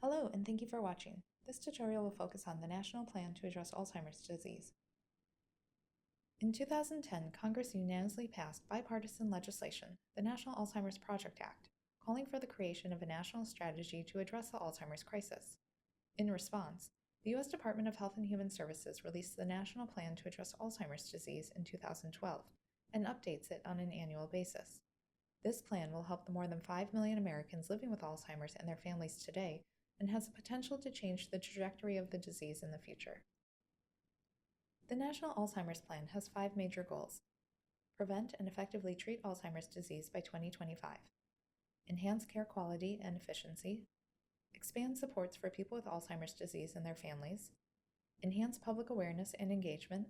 Hello, and thank you for watching. This tutorial will focus on the National Plan to Address Alzheimer's Disease. In 2010, Congress unanimously passed bipartisan legislation, the National Alzheimer's Project Act, calling for the creation of a national strategy to address the Alzheimer's crisis. In response, the U.S. Department of Health and Human Services released the National Plan to Address Alzheimer's Disease in 2012 and updates it on an annual basis. This plan will help the more than 5 million Americans living with Alzheimer's and their families today and has the potential to change the trajectory of the disease in the future. The National Alzheimer's Plan has 5 major goals: prevent and effectively treat Alzheimer's disease by 2025, enhance care quality and efficiency, expand supports for people with Alzheimer's disease and their families, enhance public awareness and engagement,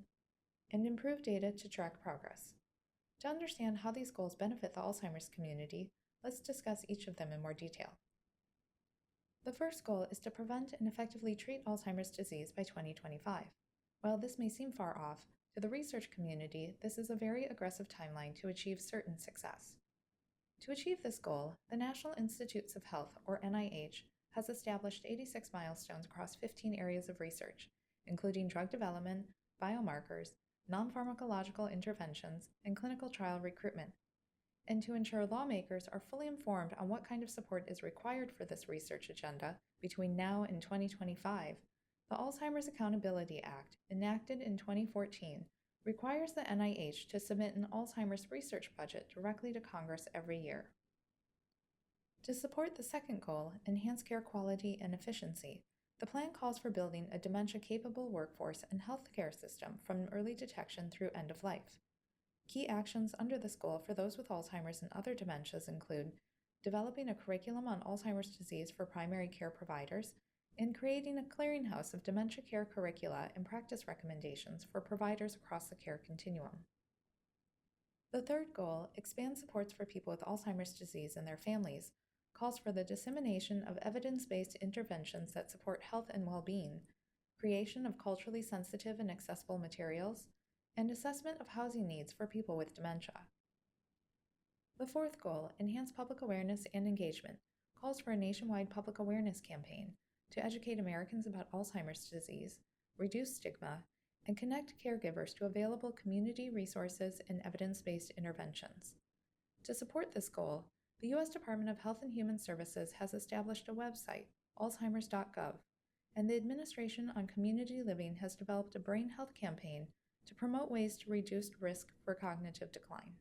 and improve data to track progress. To understand how these goals benefit the Alzheimer's community, let's discuss each of them in more detail. The first goal is to prevent and effectively treat Alzheimer's disease by 2025. While this may seem far off, to the research community, this is a very aggressive timeline to achieve certain success. To achieve this goal, the National Institutes of Health, or NIH, has established 86 milestones across 15 areas of research, including drug development, biomarkers, non-pharmacological interventions, and clinical trial recruitment. And to ensure lawmakers are fully informed on what kind of support is required for this research agenda between now and 2025, the Alzheimer's Accountability Act, enacted in 2014, requires the NIH to submit an Alzheimer's research budget directly to Congress every year. To support the second goal, enhance care quality and efficiency, the plan calls for building a dementia-capable workforce and healthcare system from early detection through end of life. Key actions under this goal for those with Alzheimer's and other dementias include developing a curriculum on Alzheimer's disease for primary care providers and creating a clearinghouse of dementia care curricula and practice recommendations for providers across the care continuum. The third goal, expand supports for people with Alzheimer's disease and their families, calls for the dissemination of evidence-based interventions that support health and well-being, creation of culturally sensitive and accessible materials, and assessment of housing needs for people with dementia. The fourth goal, enhance public awareness and engagement, calls for a nationwide public awareness campaign to educate Americans about Alzheimer's disease, reduce stigma, and connect caregivers to available community resources and evidence-based interventions. To support this goal, the U.S. Department of Health and Human Services has established a website, alzheimers.gov, and the Administration on Community Living has developed a brain health campaign to promote ways to reduce risk for cognitive decline.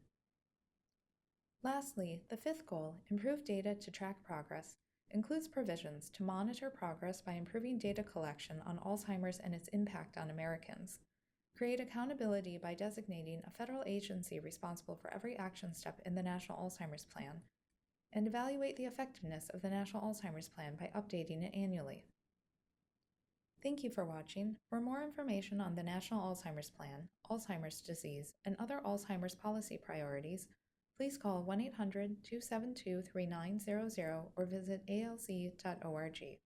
Lastly, the fifth goal, improve data to track progress, includes provisions to monitor progress by improving data collection on Alzheimer's and its impact on Americans, create accountability by designating a federal agency responsible for every action step in the National Alzheimer's Plan, and evaluate the effectiveness of the National Alzheimer's Plan by updating it annually. Thank you for watching. For more information on the National Alzheimer's Plan, Alzheimer's disease, and other Alzheimer's policy priorities, please call 1-800-272-3900 or visit alz.org.